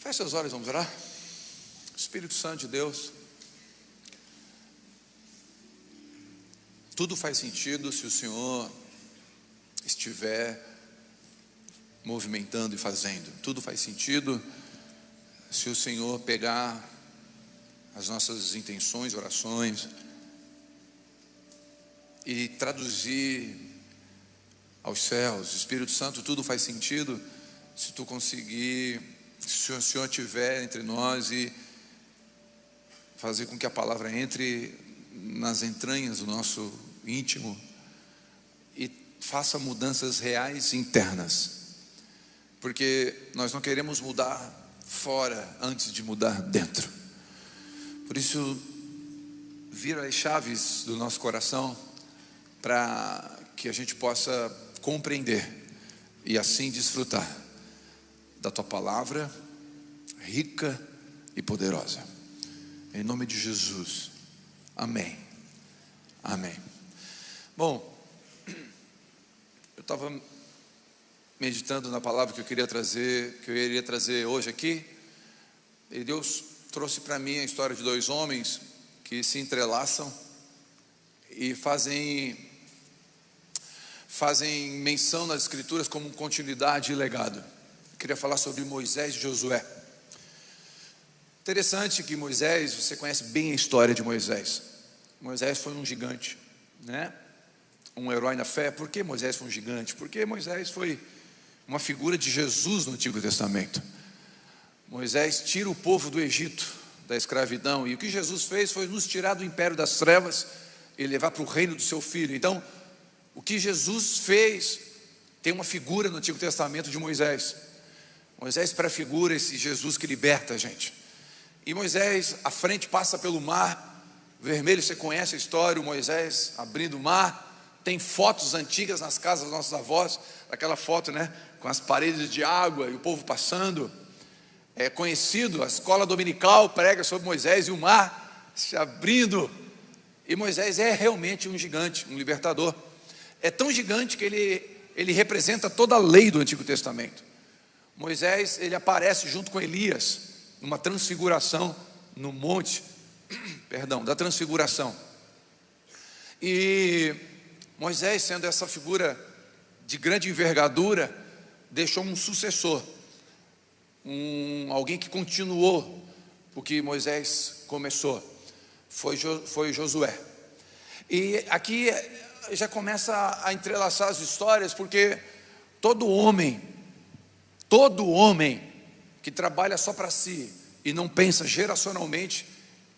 Feche seus olhos, vamos orar. Espírito Santo de Deus, tudo faz sentido se o Senhor estiver movimentando e fazendo. Tudo faz sentido se o Senhor pegar as nossas intenções, orações e traduzir aos céus. Espírito Santo, tudo faz sentido se tu conseguir, se o Senhor estiver entre nós e fazer com que a palavra entre nas entranhas do nosso íntimo e faça mudanças reais internas, porque nós não queremos mudar fora antes de mudar dentro. Por isso, vira as chaves do nosso coração para que a gente possa compreender e assim desfrutar da tua palavra rica e poderosa. Em nome de Jesus, amém, amém. Bom, eu estava meditando na palavra que eu iria trazer hoje aqui, e Deus trouxe para mim a história de dois homens que se entrelaçam e fazem menção nas escrituras como continuidade e legado. Eu queria falar sobre Moisés e Josué. Interessante que Moisés, você conhece bem a história de Moisés. Moisés foi um gigante, né? Um herói na fé. Por que Moisés foi um gigante? Porque Moisés foi uma figura de Jesus no Antigo Testamento. Moisés tira o povo do Egito, da escravidão, e o que Jesus fez foi nos tirar do império das trevas e levar para o reino do seu Filho. Então, o que Jesus fez, tem uma figura no Antigo Testamento de Moisés. Moisés prefigura esse Jesus que liberta a gente. E Moisés, à frente, passa pelo mar vermelho. Você conhece a história, o Moisés abrindo o mar. Tem fotos antigas nas casas dos nossos avós, aquela foto, né, com as paredes de água e o povo passando. É conhecido, a escola dominical prega sobre Moisés e o mar se abrindo. E Moisés é realmente um gigante, um libertador. É tão gigante que ele representa toda a lei do Antigo Testamento. Moisés, ele aparece junto com Elias numa transfiguração no monte, da transfiguração. E Moisés, sendo essa figura de grande envergadura, deixou um sucessor, alguém que continuou o que Moisés começou. Foi Josué. E aqui já começa a entrelaçar as histórias, porque todo homem que trabalha só para si e não pensa geracionalmente,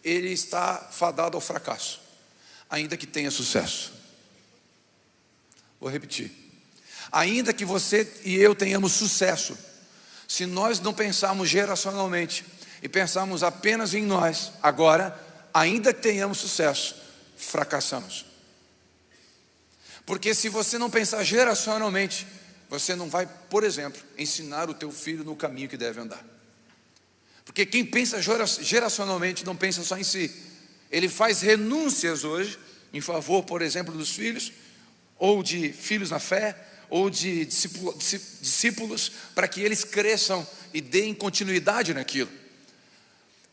ele está fadado ao fracasso, ainda que tenha sucesso. Vou repetir: ainda que você e eu tenhamos sucesso, se nós não pensarmos geracionalmente e pensarmos apenas em nós, agora, ainda que tenhamos sucesso, fracassamos. Porque se você não pensar geracionalmente, você não vai, por exemplo, ensinar o teu filho no caminho que deve andar. Porque quem pensa geracionalmente não pensa só em si. Ele faz renúncias hoje em favor, por exemplo, dos filhos, ou de filhos na fé, ou de discípulos, para que eles cresçam e deem continuidade naquilo.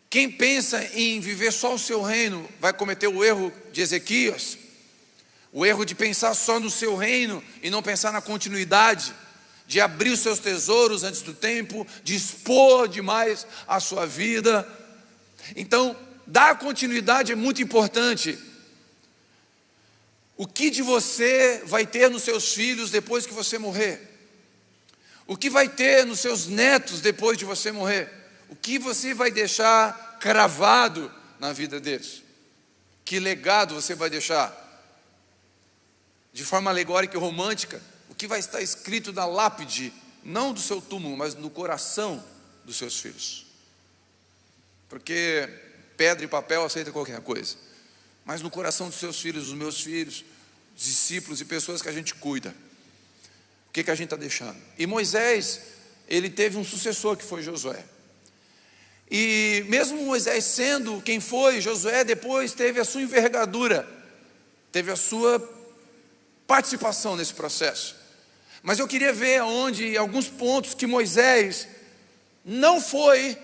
Quem pensa em viver só o seu reino vai cometer o erro de Ezequias, o erro de pensar só no seu reino e não pensar na continuidade, de abrir os seus tesouros antes do tempo, de expor demais a sua vida. Então, dar continuidade é muito importante. O que de você vai ter nos seus filhos depois que você morrer? O que vai ter nos seus netos depois de você morrer? O que você vai deixar cravado na vida deles? Que legado você vai deixar? De forma alegórica e romântica, o que vai estar escrito na lápide, não do seu túmulo, mas no coração dos seus filhos? Porque pedra e papel aceita qualquer coisa, mas no coração dos seus filhos, dos meus filhos, discípulos e pessoas que a gente cuida, o que a gente está deixando? E Moisés, ele teve um sucessor que foi Josué. E mesmo Moisés sendo quem foi, Josué depois teve a sua envergadura, teve a sua participação nesse processo. Mas eu queria ver alguns pontos que Moisés não foi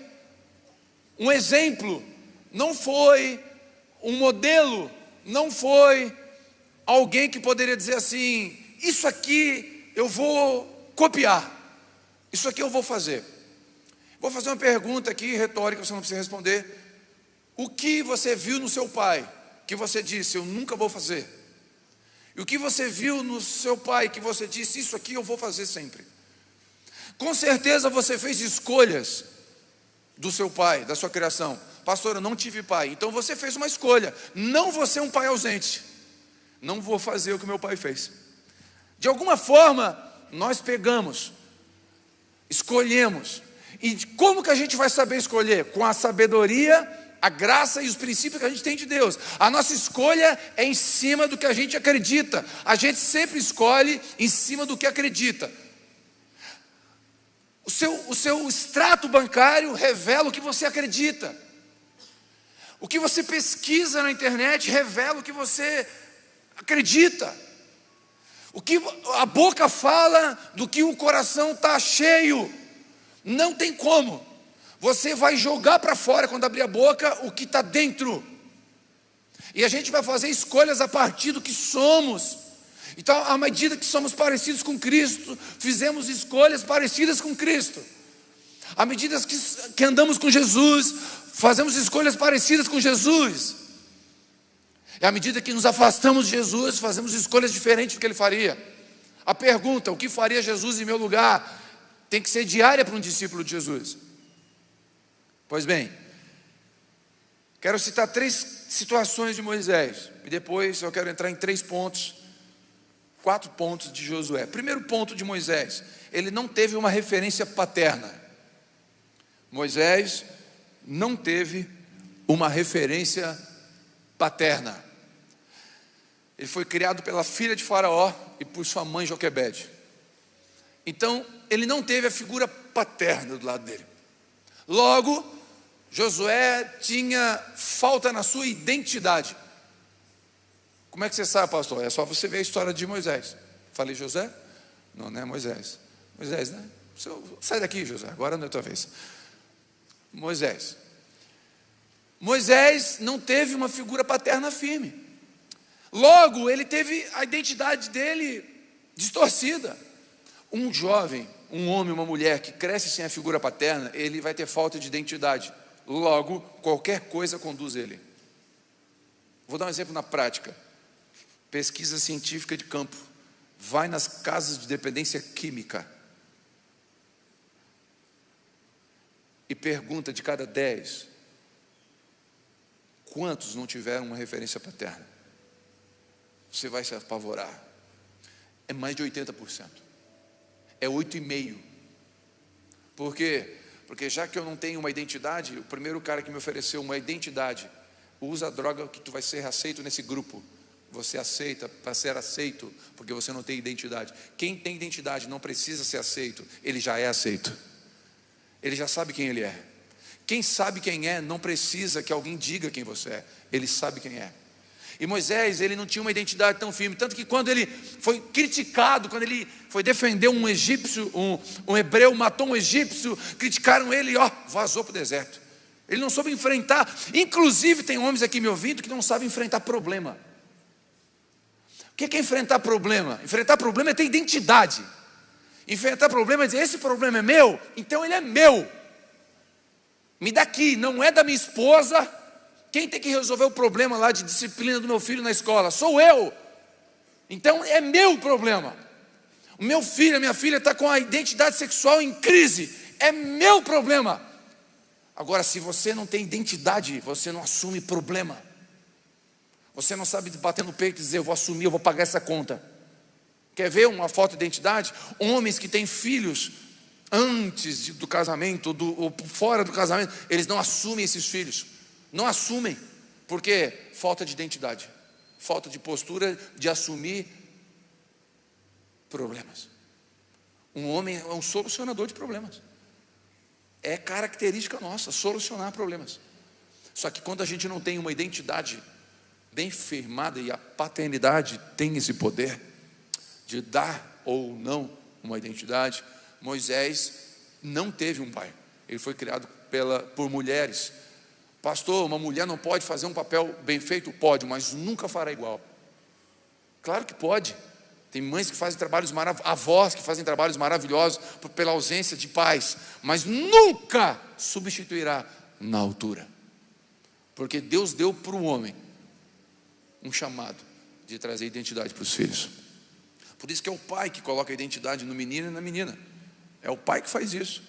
um exemplo, não foi um modelo, não foi alguém que poderia dizer assim: isso aqui eu vou copiar, isso aqui eu vou fazer. Vou fazer uma pergunta aqui retórica, você não precisa responder. O que você viu no seu pai que você disse: eu nunca vou fazer? E o que você viu no seu pai que você disse: isso aqui eu vou fazer sempre? Com certeza você fez escolhas do seu pai, da sua criação. Pastor, eu não tive pai. Então você fez uma escolha: não vou ser um pai ausente, não vou fazer o que meu pai fez. De alguma forma nós pegamos, escolhemos. E como que a gente vai saber escolher? Com a sabedoria, a graça e os princípios que a gente tem de Deus. A nossa escolha é em cima do que a gente acredita. A gente sempre escolhe em cima do que acredita. O seu extrato bancário revela o que você acredita. O que você pesquisa na internet revela o que você acredita. O que a boca fala do que o coração está cheio. Não tem como. Você vai jogar para fora, quando abrir a boca, o que está dentro. E a gente vai fazer escolhas a partir do que somos. Então, à medida que somos parecidos com Cristo, fizemos escolhas parecidas com Cristo. À medida que andamos com Jesus, fazemos escolhas parecidas com Jesus. E à medida que nos afastamos de Jesus, fazemos escolhas diferentes do que Ele faria. A pergunta: o que faria Jesus em meu lugar? Tem que ser diária para um discípulo de Jesus. Pois bem, quero citar 3 situações de Moisés, e depois eu quero entrar em 4 pontos de Josué. Primeiro ponto de Moisés: ele não teve uma referência paterna. Moisés não teve uma referência paterna. Ele foi criado pela filha de Faraó e por sua mãe Joquebede. Então, ele não teve a figura paterna do lado dele. Logo, Josué tinha falta na sua identidade. Como é que você sabe, pastor? É só você ver a história de Moisés. Falei José? Não, não é Moisés. Moisés, né? Sai daqui, José, agora não é a tua vez. Moisés não teve uma figura paterna firme. Logo, ele teve a identidade dele distorcida. Um jovem, um homem, uma mulher que cresce sem a figura paterna, ele vai ter falta de identidade. Logo, qualquer coisa conduz ele. Vou dar um exemplo na prática. Pesquisa científica de campo. Vai nas casas de dependência química e pergunta: de cada 10, quantos não tiveram uma referência paterna? Você vai se apavorar. É mais de 80%. É 8,5%. Por quê? Porque já que eu não tenho uma identidade, o primeiro cara que me ofereceu uma identidade: usa a droga que tu vai ser aceito nesse grupo. Você aceita para ser aceito, porque você não tem identidade. Quem tem identidade não precisa ser aceito, ele já é aceito. Ele já sabe quem ele é. Quem sabe quem é não precisa que alguém diga quem você é, ele sabe quem é. E Moisés, ele não tinha uma identidade tão firme, tanto que quando ele foi criticado, quando ele foi defender um egípcio, um hebreu matou um egípcio, criticaram ele e vazou para o deserto. Ele não soube enfrentar. Inclusive tem homens aqui me ouvindo que não sabem enfrentar problema. O que é enfrentar problema? Enfrentar problema é ter identidade. Enfrentar problema é dizer: esse problema é meu, então ele é meu. Me dá aqui, não é da minha esposa. Quem tem que resolver o problema lá de disciplina do meu filho na escola? Sou eu. Então é meu problema. O meu filho, a minha filha está com a identidade sexual em crise. É meu problema. Agora, se você não tem identidade, você não assume problema. Você não sabe bater no peito e dizer: eu vou assumir, eu vou pagar essa conta. Quer ver uma falta de identidade? Homens que têm filhos antes do casamento ou fora do casamento, eles não assumem esses filhos. Não assumem. Por quê? Falta de identidade. Falta de postura de assumir problemas. Um homem é um solucionador de problemas. É característica nossa, solucionar problemas. Só que quando a gente não tem uma identidade bem firmada, e a paternidade tem esse poder de dar ou não uma identidade, Moisés não teve um pai. Ele foi criado por mulheres. Pastor, uma mulher não pode fazer um papel bem feito? Pode, mas nunca fará igual. Claro que pode. Tem mães que fazem trabalhos maravilhosos, avós que fazem trabalhos maravilhosos pela ausência de pais, mas nunca substituirá na altura. Porque Deus deu para o homem um chamado de trazer identidade para os filhos. Por isso que é o pai que coloca a identidade no menino e na menina. É o pai que faz isso.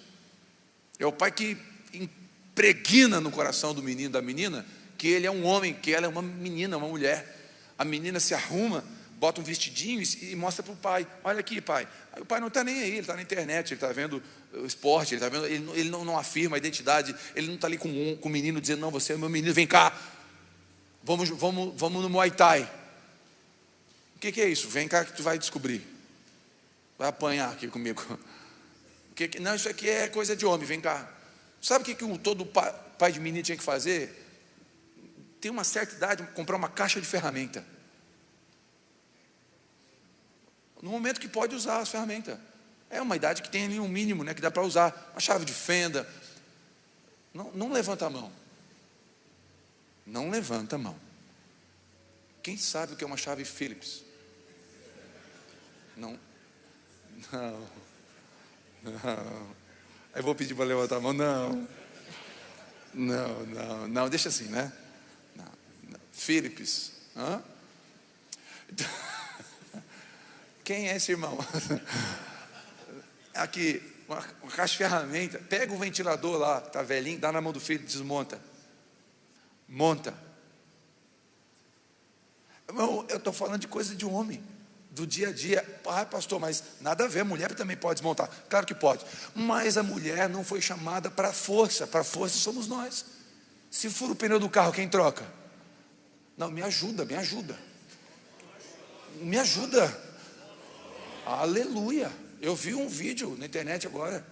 É o pai que impregna no coração do menino e da menina que ele é um homem, que ela é uma menina, uma mulher. A menina se arruma, bota um vestidinho e mostra para o pai: olha aqui, pai. Aí o pai não está nem aí, ele está na internet, ele está vendo o esporte, ele não afirma a identidade, ele não está ali com o menino dizendo: não, você é meu menino, vem cá, vamos no Muay Thai. O que é isso? Vem cá que tu vai descobrir, vai apanhar aqui comigo. Não, isso aqui é coisa de homem, vem cá. Sabe o que todo pai de menino tinha que fazer? Tem uma certa idade, comprar uma caixa de ferramenta. No momento que pode usar as ferramentas. É uma idade que tem ali um mínimo, né, que dá para usar. Uma chave de fenda. Não levanta a mão. Não levanta a mão. Quem sabe o que é uma chave Phillips? Não. Aí vou pedir para levantar a mão. Não, deixa assim, né? Não. Phillips. Hã? Quem é esse irmão? Aqui, uma caixa de ferramenta. Pega o ventilador lá, está velhinho, dá na mão do filho, desmonta. Monta. Irmão, eu estou falando de coisa de homem, do dia a dia. Ah, pastor, mas nada a ver, a mulher também pode desmontar. Claro que pode. Mas a mulher não foi chamada para força somos nós. Se fura o pneu do carro, quem troca? Não, me ajuda. Aleluia. Eu vi um vídeo na internet agora,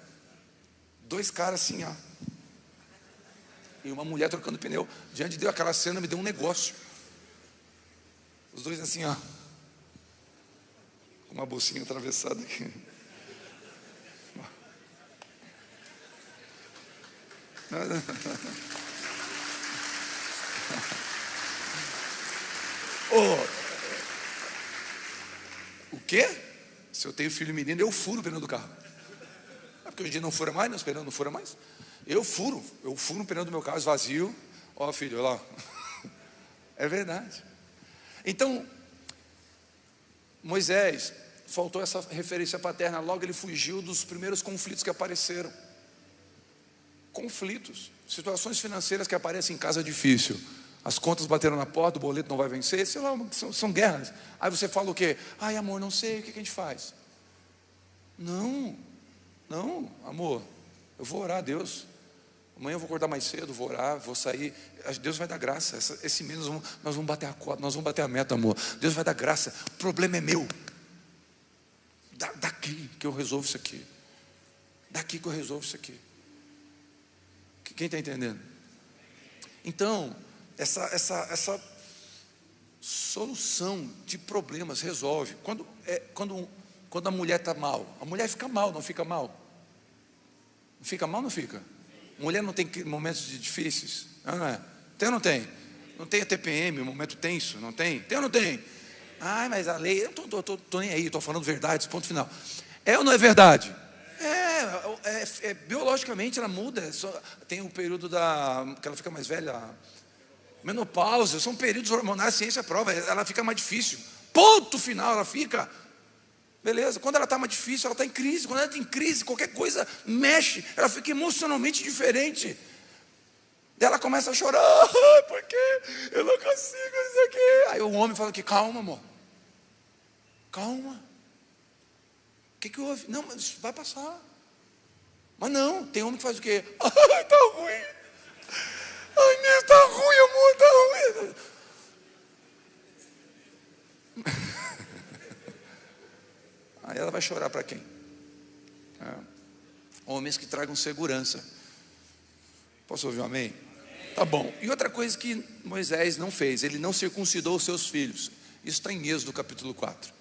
2 caras assim, ó, e uma mulher trocando pneu. Diante de Deus, aquela cena me deu um negócio. Os dois assim, ó, com uma bolsinha atravessada aqui. O quê? Se eu tenho filho menino, eu furo o pneu do carro. Porque hoje em dia não fura mais, meus pneus não furam mais. Eu furo o pneu do meu carro, esvazio. Ó, filho, olha lá. É verdade. Então, Moisés, faltou essa referência paterna. Logo ele fugiu dos primeiros conflitos que apareceram. Conflitos, situações financeiras que aparecem em casa difícil. As contas bateram na porta, o boleto não vai vencer, sei lá, são guerras. Aí você fala o quê? Ai, amor, não sei, o que a gente faz? Não, amor, eu vou orar a Deus. Amanhã eu vou acordar mais cedo, vou orar, vou sair. Deus vai dar graça. Esse mês nós vamos bater a cota, nós vamos bater a meta, amor. Deus vai dar graça. O problema é meu. Daqui que eu resolvo isso aqui. Daqui que eu resolvo isso aqui. Quem está entendendo? Então, essa solução de problemas resolve. Quando a mulher está mal, a mulher fica mal, não fica mal? Não fica mal, não fica? Mulher não tem momentos difíceis? Não é? Tem ou não tem? Não tem a TPM, um momento tenso, não tem? Tem ou não tem? Ai, mas a lei, eu não estou nem aí, estou falando verdade, ponto final. É ou não é verdade? Biologicamente ela muda, tem o período que ela fica mais velha, menopausa, são períodos hormonais, a ciência prova, ela fica mais difícil, ponto final, ela fica, beleza, quando ela está mais difícil, ela está em crise, quando ela está em crise, qualquer coisa mexe, ela fica emocionalmente diferente, ela começa a chorar, porque eu não consigo isso aqui, aí o homem fala que calma, amor, calma, o que houve? Não, mas vai passar. Mas não, tem homem que faz o quê? Ai, tá ruim. Ai, Nilson, tá ruim, amor, tá ruim. Aí ela vai chorar para quem? Homens que tragam segurança. Posso ouvir um amém? Tá bom. E outra coisa que Moisés não fez, ele não circuncidou os seus filhos. Isso está em Êxodo capítulo 4.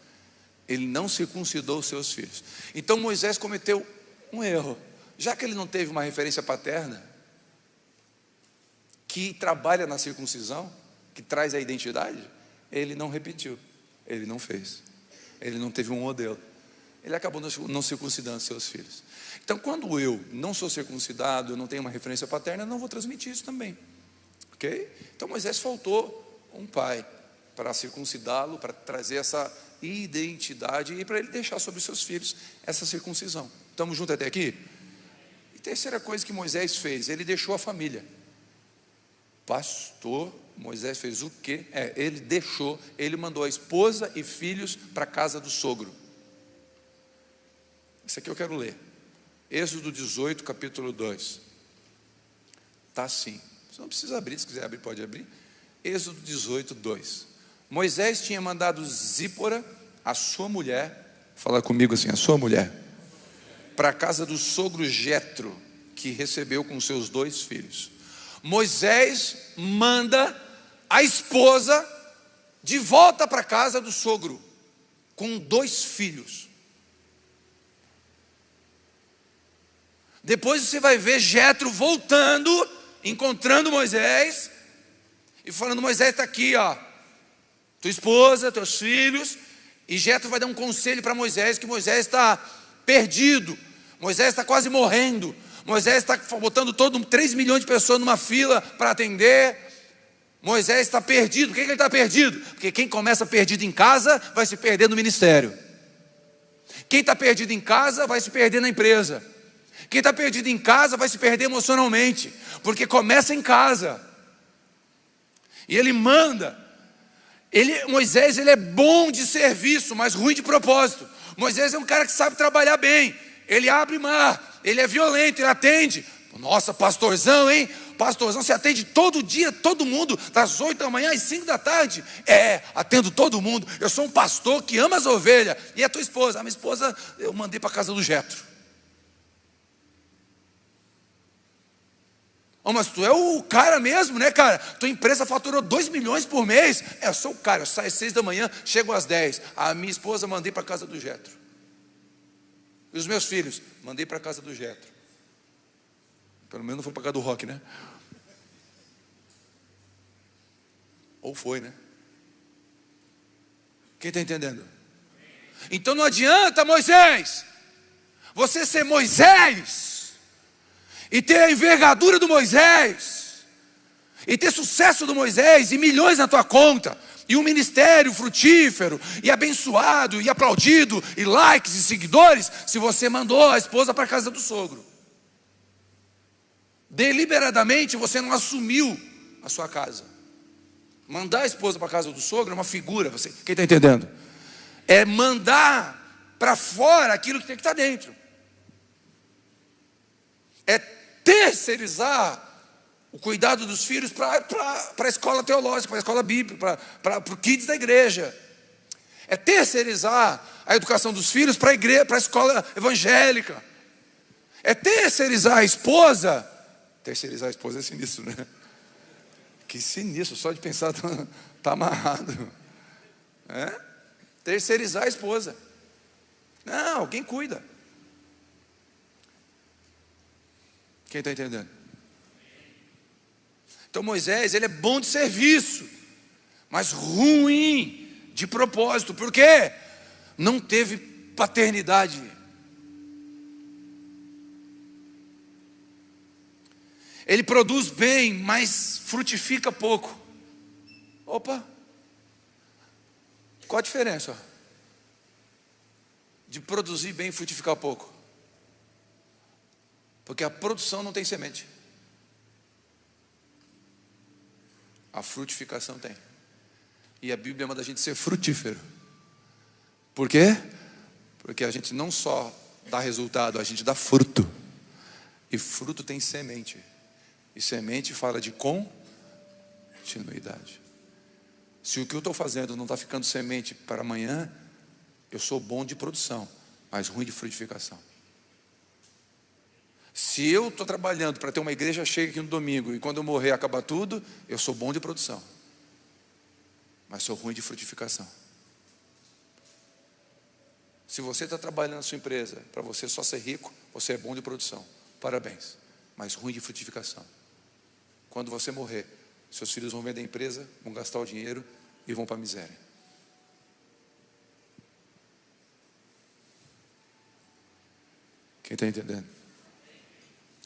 Ele não circuncidou os seus filhos. Então Moisés cometeu um erro. já que ele não teve uma referência paterna que trabalha na circuncisão, que traz a identidade, ele não repetiu, ele não fez, ele não teve um modelo, ele acabou não circuncidando seus filhos. Então, quando eu não sou circuncidado, eu não tenho uma referência paterna, eu não vou transmitir isso também, ok? Então Moisés faltou um pai para circuncidá-lo, para trazer essa identidade e para ele deixar sobre os seus filhos essa circuncisão. Estamos juntos até aqui? E terceira coisa que Moisés fez, ele deixou a família. Pastor, Moisés fez o quê? Ele mandou a esposa e filhos para a casa do sogro. Isso aqui eu quero ler. Êxodo 18, capítulo 2. Está assim. Você não precisa abrir, se quiser abrir, pode abrir. Êxodo 18, 2. Moisés tinha mandado Zípora, a sua mulher, fala comigo assim, a sua mulher, para a casa do sogro Jetro, que recebeu com seus 2 filhos. Moisés manda a esposa de volta para a casa do sogro, com 2 filhos. Depois você vai ver Jetro voltando, encontrando Moisés e falando: Moisés está aqui, ó, tua esposa, teus filhos. E Jetro vai dar um conselho para Moisés, que Moisés está perdido, Moisés está quase morrendo, Moisés está botando 3 milhões de pessoas numa fila para atender. Moisés está perdido. Por que ele está perdido? Porque quem começa perdido em casa vai se perder no ministério. Quem está perdido em casa vai se perder na empresa. Quem está perdido em casa vai se perder emocionalmente, porque começa em casa. E ele manda. Moisés ele é bom de serviço, mas ruim de propósito. Moisés é um cara que sabe trabalhar bem. Ele abre mar, ele é violento, ele atende. Nossa, pastorzão, hein? Pastorzão, você atende todo dia, todo mundo, das 8 da manhã às 5 da tarde. Atendo todo mundo. Eu sou um pastor que ama as ovelhas. E a tua esposa? A minha esposa eu mandei para a casa do Jetro. Mas tu é o cara mesmo, né, cara? Tua empresa faturou 2 milhões por mês. Eu sou o cara, eu saio às 6 da manhã, chego às 10. A minha esposa mandei para a casa do Jetro. E os meus filhos, mandei para a casa do Jetro. Pelo menos não foi para a casa do Rock, né? Ou foi, né? Quem está entendendo? Então não adianta, Moisés, você ser Moisés e ter a envergadura do Moisés, e ter sucesso do Moisés, e milhões na tua conta, e um ministério frutífero, e abençoado, e aplaudido, e likes, e seguidores, se você mandou a esposa para a casa do sogro. Deliberadamente você não assumiu a sua casa. Mandar a esposa para a casa do sogro é uma figura, quem está entendendo? É mandar para fora aquilo que tem que estar dentro. É terceirizar o cuidado dos filhos para a escola teológica, para a escola bíblica, para o kids da igreja. É terceirizar a educação dos filhos para a igreja, para a escola evangélica. É terceirizar a esposa. Terceirizar a esposa é sinistro, né? Que sinistro, só de pensar está amarrado. Terceirizar a esposa. Não, alguém cuida. Quem está entendendo? Então Moisés, ele é bom de serviço, mas ruim de propósito. Por quê? Não teve paternidade. Ele produz bem, mas frutifica pouco. Opa! Qual a diferença de produzir bem e frutificar pouco? Porque a produção não tem semente. A frutificação tem. E a Bíblia manda a gente ser frutífero. Por quê? Porque a gente não só dá resultado, a gente dá fruto. E fruto tem semente. E semente fala de continuidade. Se o que eu estou fazendo não está ficando semente para amanhã, eu sou bom de produção, mas ruim de frutificação. Se eu estou trabalhando para ter uma igreja cheia aqui no domingo, e quando eu morrer acabar tudo, eu sou bom de produção, mas sou ruim de frutificação. Se você está trabalhando na sua empresa para você só ser rico, você é bom de produção, parabéns, mas ruim de frutificação. Quando você morrer, seus filhos vão vender a empresa, vão gastar o dinheiro e vão para a miséria. Quem está entendendo?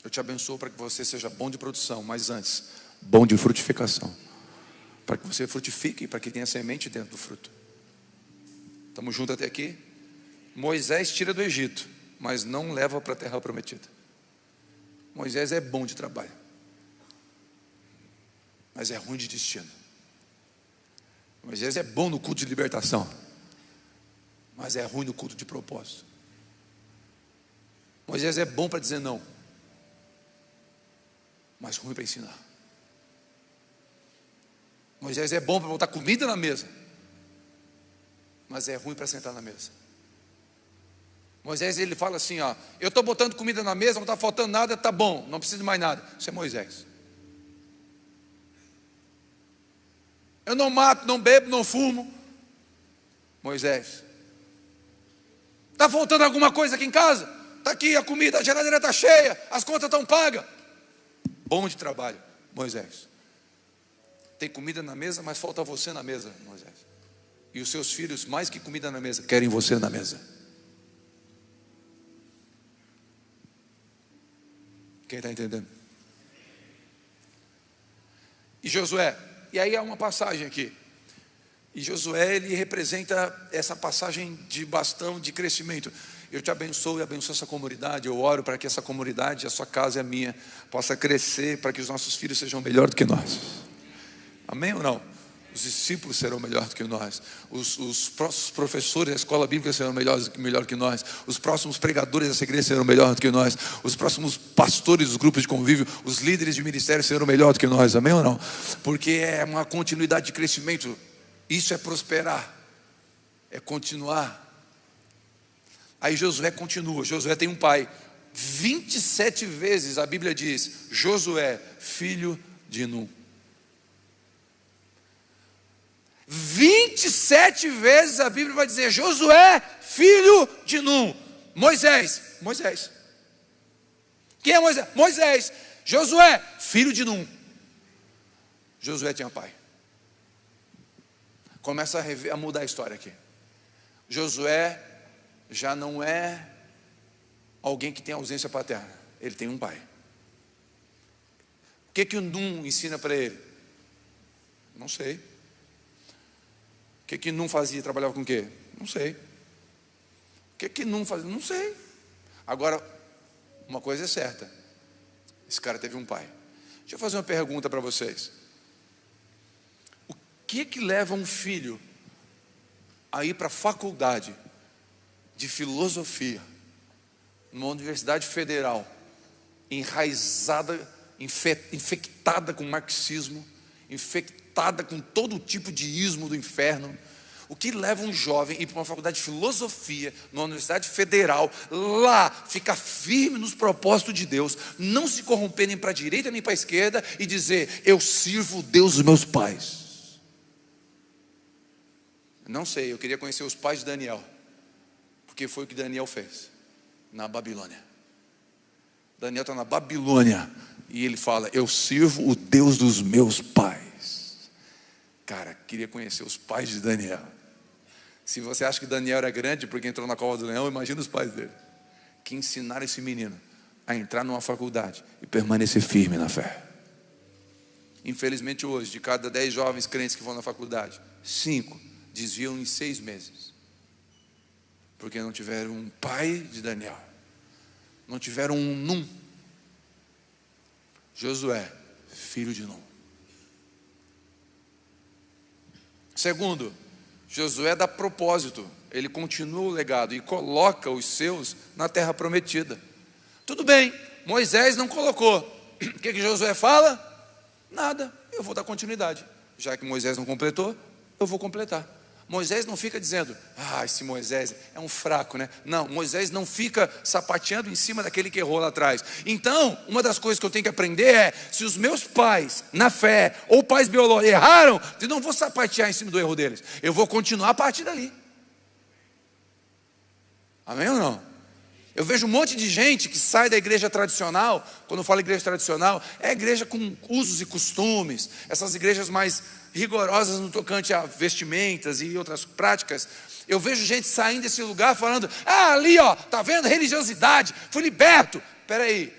Eu te abençoo para que você seja bom de produção, mas antes, bom de frutificação. Para que você frutifique, para que tenha semente dentro do fruto. Estamos juntos até aqui? Moisés tira do Egito, mas não leva para a terra prometida. Moisés é bom de trabalho, mas é ruim de destino. Moisés é bom no culto de libertação, mas é ruim no culto de propósito. Moisés é bom para dizer não, mas ruim para ensinar. Moisés é bom para botar comida na mesa, mas é ruim para sentar na mesa. Moisés, ele fala assim, ó, eu estou botando comida na mesa, não está faltando nada, está bom, não preciso de mais nada. Isso é Moisés. Eu não mato, não bebo, não fumo. Moisés. Está faltando alguma coisa aqui em casa? Está aqui a comida, a geladeira está cheia, as contas estão pagas. Bom de trabalho, Moisés. Tem comida na mesa, mas falta você na mesa, Moisés. E os seus filhos, mais que comida na mesa, querem você na mesa. Quem está entendendo? E Josué, e aí há uma passagem aqui. E Josué, ele representa essa passagem de bastão, de crescimento. Eu te abençoo e abençoo essa comunidade. Eu oro para que essa comunidade, a sua casa e a minha, possa crescer, para que os nossos filhos sejam melhor do que nós. Amém ou não? Os discípulos serão melhor do que nós. Os próximos professores da escola bíblica serão melhor que nós. Os próximos pregadores dessa igreja serão melhor do que nós. Os próximos pastores dos grupos de convívio, os líderes de ministério serão melhor do que nós. Amém ou não? Porque é uma continuidade de crescimento. Isso é prosperar, é continuar. Aí Josué continua. Josué tem um pai. 27 vezes a Bíblia diz Josué, filho de Nun. 27 vezes a Bíblia vai dizer Josué, filho de Nun. Moisés. Quem é Moisés? Moisés. Josué, filho de Nun. Josué tinha pai. Começa a mudar a história aqui. Josué já não é alguém que tem ausência paterna. Ele tem um pai. O que o Nun ensina para ele? Não sei. O que Nun fazia? Trabalhava com o quê? Não sei. O que Nun fazia? Não sei. Agora, uma coisa é certa. Esse cara teve um pai. Deixa eu fazer uma pergunta para vocês. O que leva um filho a ir para a faculdade de filosofia numa universidade federal, enraizada, infectada com marxismo, infectada com todo tipo de ismo do inferno? O que leva um jovem a ir para uma faculdade de filosofia, numa universidade federal, lá, ficar firme nos propósitos de Deus, não se corromper nem para a direita nem para a esquerda, e dizer, eu sirvo o Deus dos meus pais? Não sei, eu queria conhecer os pais de Daniel, porque foi o que Daniel fez na Babilônia. Daniel está na Babilônia e ele fala, eu sirvo o Deus dos meus pais. Cara, queria conhecer os pais de Daniel. Se você acha que Daniel era grande porque entrou na cova do leão, imagina os pais dele, que ensinaram esse menino a entrar numa faculdade e permanecer firme na fé. Infelizmente hoje, de cada 10 jovens crentes que vão na faculdade, 5 desviam em 6 meses, porque não tiveram um pai de Daniel, não tiveram um Nun. Josué, filho de Nun. Segundo, Josué dá propósito, ele continua o legado e coloca os seus na terra prometida. Tudo bem, Moisés não colocou. O que Josué fala? Nada, eu vou dar continuidade. Já que Moisés não completou, eu vou completar. Moisés não fica dizendo, esse Moisés é um fraco, né? Não, Moisés não fica sapateando em cima daquele que errou lá atrás. Então, uma das coisas que eu tenho que aprender é, se os meus pais, na fé, ou pais biológicos erraram, eu não vou sapatear em cima do erro deles, eu vou continuar a partir dali. Amém ou não? Eu vejo um monte de gente que sai da igreja tradicional. Quando eu falo igreja tradicional, é igreja com usos e costumes, essas igrejas mais rigorosas no tocante a vestimentas e outras práticas. Eu vejo gente saindo desse lugar falando: ah, ali ó, tá vendo? Religiosidade, fui liberto. Espera aí,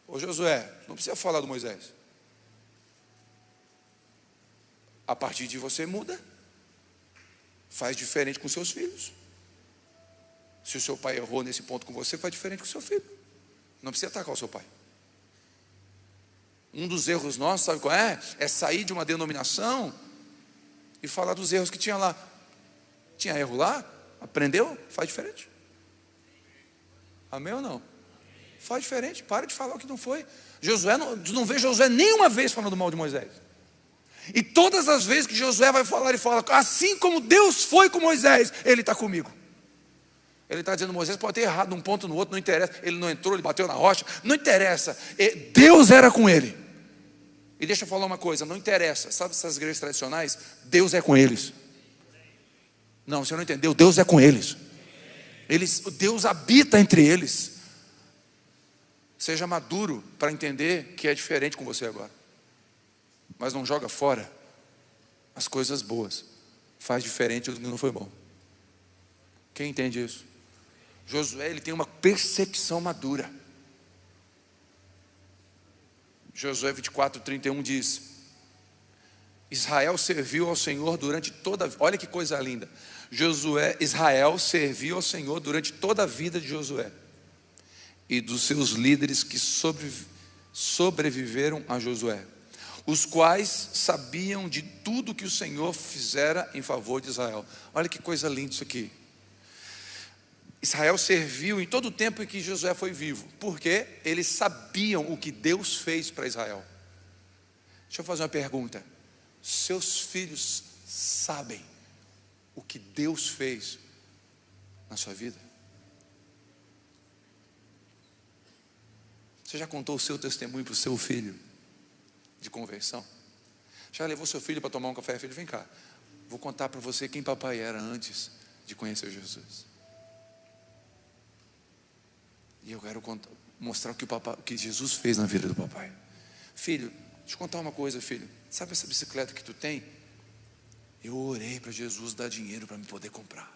ô Josué, não precisa falar do Moisés. A partir de você muda, faz diferente com seus filhos. Se o seu pai errou nesse ponto com você, faz diferente com o seu filho. Não precisa atacar o seu pai. Um dos erros nossos, sabe qual é? É sair de uma denominação e falar dos erros que tinha lá. Tinha erro lá? Aprendeu? Faz diferente. Amém ou não? Faz diferente, para de falar o que não foi. Josué, não vê Josué nenhuma vez falando mal de Moisés. E todas as vezes que Josué vai falar, ele fala: assim como Deus foi com Moisés, Ele está comigo. Ele está dizendo: Moisés pode ter errado num ponto no outro, não interessa. Ele não entrou, ele bateu na rocha, não interessa. Deus era com ele. E deixa eu falar uma coisa, não interessa. Sabe essas igrejas tradicionais? Deus é com eles. Não, você não entendeu, Deus é com eles. Deus habita entre eles. Seja maduro para entender que é diferente com você agora. Mas não joga fora as coisas boas. Faz diferente do que não foi bom. Quem entende isso? Josué, ele tem uma percepção madura. Josué 24:31 diz: Israel serviu ao Senhor durante toda... Olha que coisa linda. Israel serviu ao Senhor durante toda a vida de Josué e dos seus líderes que sobreviveram a Josué, os quais sabiam de tudo que o Senhor fizera em favor de Israel. Olha que coisa linda isso aqui. Israel serviu em todo o tempo em que Josué foi vivo, porque eles sabiam o que Deus fez para Israel. Deixa eu fazer uma pergunta: seus filhos sabem o que Deus fez na sua vida? Você já contou o seu testemunho para o seu filho de conversão? Já levou seu filho para tomar um café? Filho, vem cá, vou contar para você quem papai era antes de conhecer Jesus. E eu quero mostrar o que Jesus fez na vida do papai. Filho, deixa eu contar uma coisa, filho. Sabe essa bicicleta que tu tem? Eu orei para Jesus dar dinheiro para me poder comprar.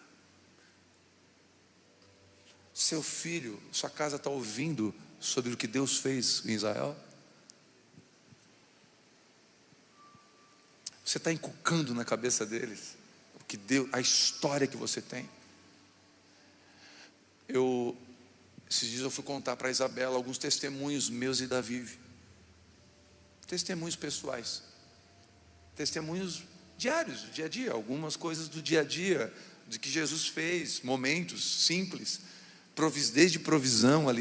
Seu filho, sua casa está ouvindo sobre o que Deus fez em Israel? Você está inculcando na cabeça deles o que Deus, a história que você tem? Esses dias eu fui contar para a Isabela alguns testemunhos meus e da Vivi. Testemunhos pessoais. Testemunhos diários, do dia a dia. Algumas coisas do dia a dia, de que Jesus fez, momentos simples. Desde provisão a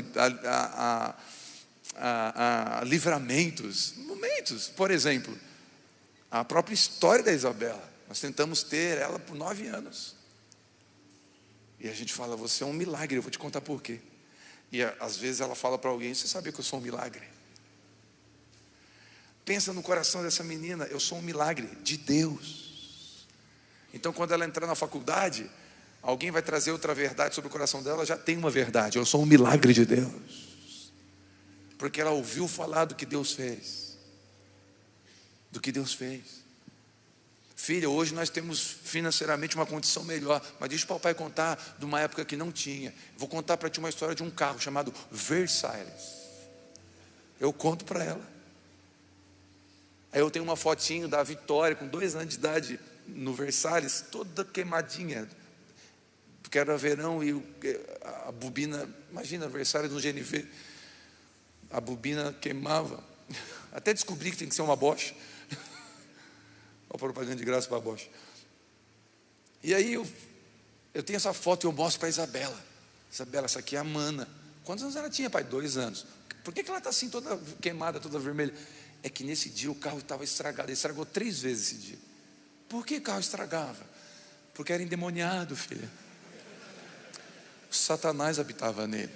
livramentos. Momentos, por exemplo, a própria história da Isabela. Nós tentamos ter ela por 9 anos. E a gente fala: você é um milagre, eu vou te contar por quê. E às vezes ela fala para alguém: você sabia que eu sou um milagre? Pensa no coração dessa menina: eu sou um milagre de Deus. Então quando ela entrar na faculdade, alguém vai trazer outra verdade sobre o coração dela. Já tem uma verdade: eu sou um milagre de Deus. Porque ela ouviu falar do que Deus fez. Do que Deus fez. Filha, hoje nós temos financeiramente uma condição melhor, mas deixa o papai contar de uma época que não tinha. Vou contar para ti uma história de um carro chamado Versailles. Eu conto para ela. Aí eu tenho uma fotinho da Vitória com 2 anos de idade no Versailles, toda queimadinha, porque era verão e a bobina, imagina, Versailles no GNV, a bobina queimava. Até descobri que tem que ser uma Bosch. Olha a propaganda de graça para a Bosch. E aí eu tenho essa foto e eu mostro para a Isabela. Isabela, essa aqui é a Mana. Quantos anos ela tinha, pai? 2 anos. Por que ela está assim toda queimada, toda vermelha? É que nesse dia o carro estava estragado. Ele estragou 3 vezes esse dia. Por que o carro estragava? Porque era endemoniado, filha. O Satanás habitava nele.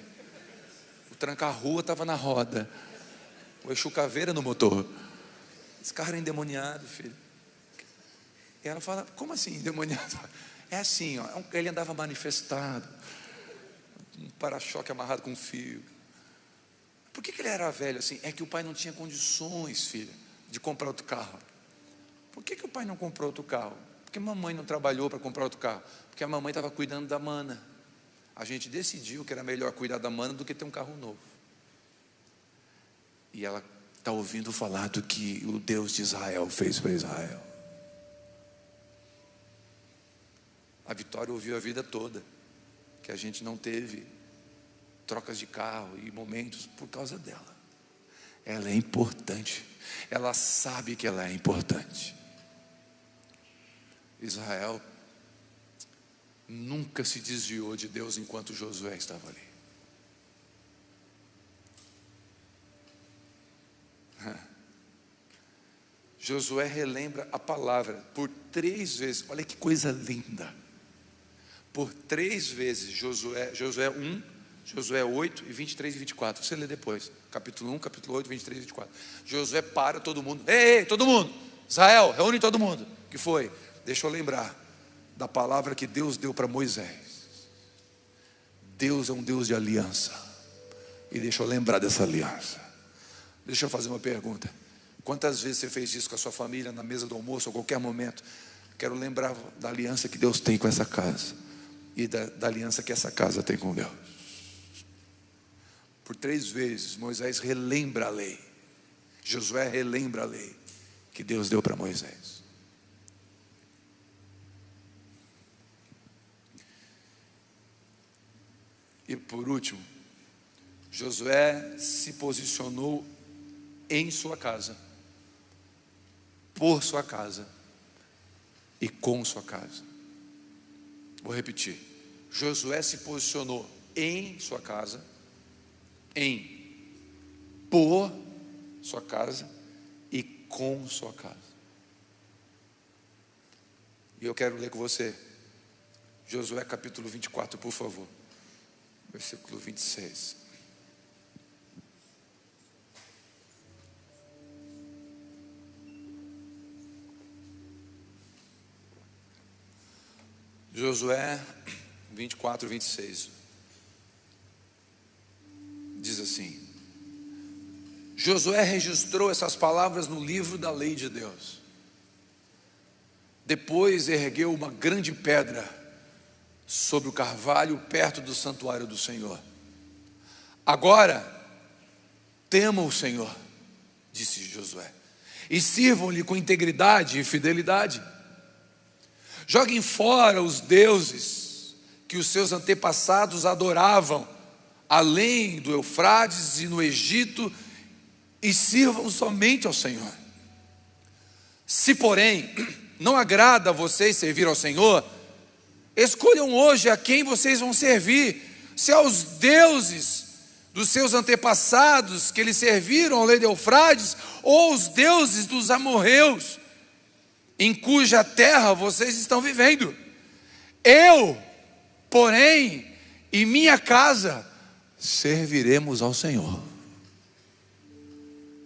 O tranca-rua estava na roda. O Exu Caveira no motor. Esse carro era endemoniado, filho. E ela fala: como assim endemoniado? É assim, ó, ele andava manifestado. um para-choque amarrado com um fio. Por que ele era velho assim? É que o pai não tinha condições, filha, de comprar outro carro. Por que o pai não comprou outro carro? Porque a mamãe não trabalhou para comprar outro carro. Porque a mamãe estava cuidando da mana. A gente decidiu que era melhor cuidar da mana do que ter um carro novo. E ela está ouvindo falar do que o Deus de Israel fez para Israel. A Vitória ouviu a vida toda que a gente não teve trocas de carro e momentos por causa dela. Ela é importante. Ela sabe que ela é importante. Israel nunca se desviou de Deus enquanto Josué estava ali. Josué relembra a palavra por 3 vezes. Olha que coisa linda. Por 3 vezes, Josué 1, Josué 8 e 23 e 24. Você lê depois, capítulo 1, capítulo 8, 23 e 24. Josué para todo mundo. Ei, todo mundo, Israel, reúne todo mundo. O que foi? Deixa eu lembrar da palavra que Deus deu para Moisés. Deus é um Deus de aliança. E deixa eu lembrar dessa aliança. Deixa eu fazer uma pergunta. Quantas vezes você fez isso com a sua família, na mesa do almoço, a qualquer momento? Quero lembrar da aliança que Deus tem com essa casa. E da aliança que essa casa tem com Deus. Por 3 vezes, Moisés relembra a lei. Josué relembra a lei que Deus deu para Moisés. E por último, Josué se posicionou em sua casa, por sua casa e com sua casa. Vou repetir. Josué se posicionou em sua casa, por sua casa e com sua casa. E eu quero ler com você Josué capítulo 24, por favor, versículo 26. Josué 24, 26 diz assim: Josué registrou essas palavras no livro da lei de Deus. Depois ergueu uma grande pedra sobre o carvalho perto do santuário do Senhor. Agora temam o Senhor, disse Josué, e sirvam-lhe com integridade e fidelidade. Joguem fora os deuses que os seus antepassados adoravam, além do Eufrates e no Egito, e sirvam somente ao Senhor. Se, porém, não agrada a vocês servir ao Senhor, escolham hoje a quem vocês vão servir, se aos deuses dos seus antepassados que eles serviram ao lei de Eufrates, ou os deuses dos amorreus, em cuja terra vocês estão vivendo. Eu, porém, e minha casa serviremos ao Senhor.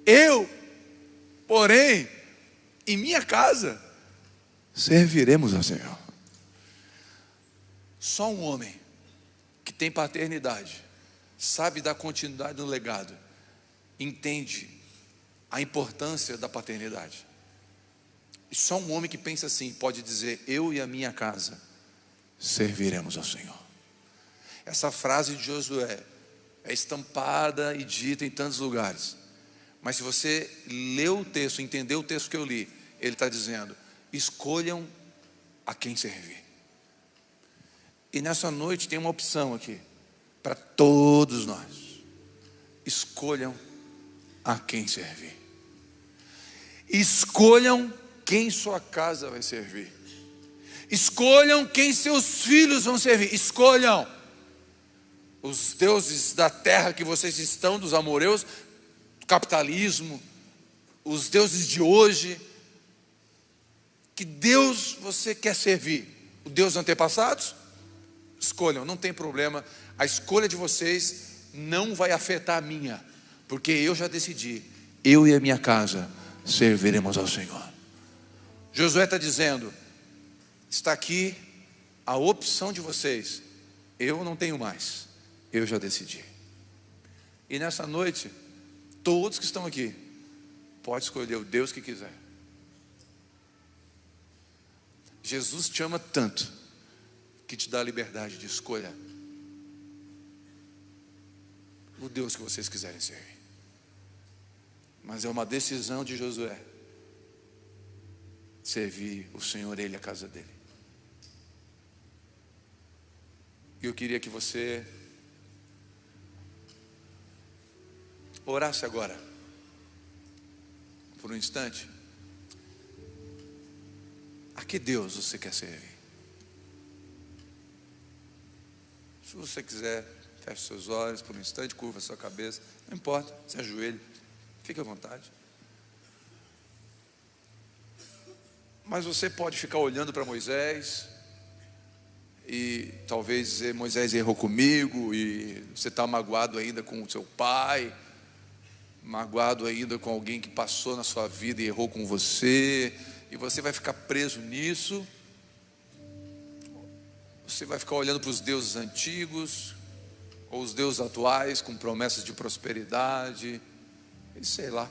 Eu, porém, e minha casa serviremos ao Senhor. Só um homem que tem paternidade, sabe dar continuidade no legado, entende a importância da paternidade. E só um homem que pensa assim pode dizer: eu e a minha casa serviremos ao Senhor. Essa frase de Josué é estampada e dita em tantos lugares, mas se você leu o texto, entendeu o texto que eu li, ele está dizendo: escolham a quem servir. E nessa noite tem uma opção aqui para todos nós: escolham a quem servir. Escolham quem sua casa vai servir. Escolham quem seus filhos vão servir. Escolham os deuses da terra que vocês estão, dos amorreus, do capitalismo, os deuses de hoje. Que Deus você quer servir? O Deus dos antepassados? Escolham, não tem problema. A escolha de vocês não vai afetar a minha, porque eu já decidi: eu e a minha casa serviremos ao Senhor. Josué está dizendo: está aqui a opção de vocês. Eu não tenho mais. eu já decidi. E nessa noite, todos que estão aqui, pode escolher o Deus que quiser. Jesus te ama tanto, que te dá a liberdade de escolha o Deus que vocês quiserem servir. Mas é uma decisão de Josué servir o Senhor, Ele, a casa dele. E eu queria que você orasse agora, por um instante. A que Deus você quer servir? Se você quiser, feche seus olhos por um instante, curva sua cabeça, não importa, se ajoelhe, fique à vontade. Mas você pode ficar olhando para Moisés e talvez dizer: Moisés errou comigo, e você está magoado ainda com o seu pai, magoado ainda com alguém que passou na sua vida e errou com você, e você vai ficar preso nisso. Você vai ficar olhando para os deuses antigos, ou os deuses atuais com promessas de prosperidade, e sei lá.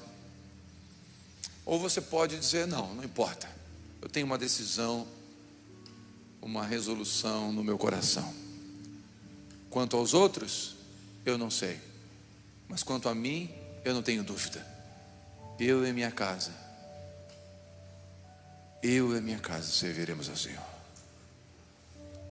Ou você pode dizer: não importa, eu tenho uma decisão, uma resolução no meu coração. Quanto aos outros, eu não sei, mas quanto a mim, eu não tenho dúvida. Eu e minha casa serviremos ao Senhor.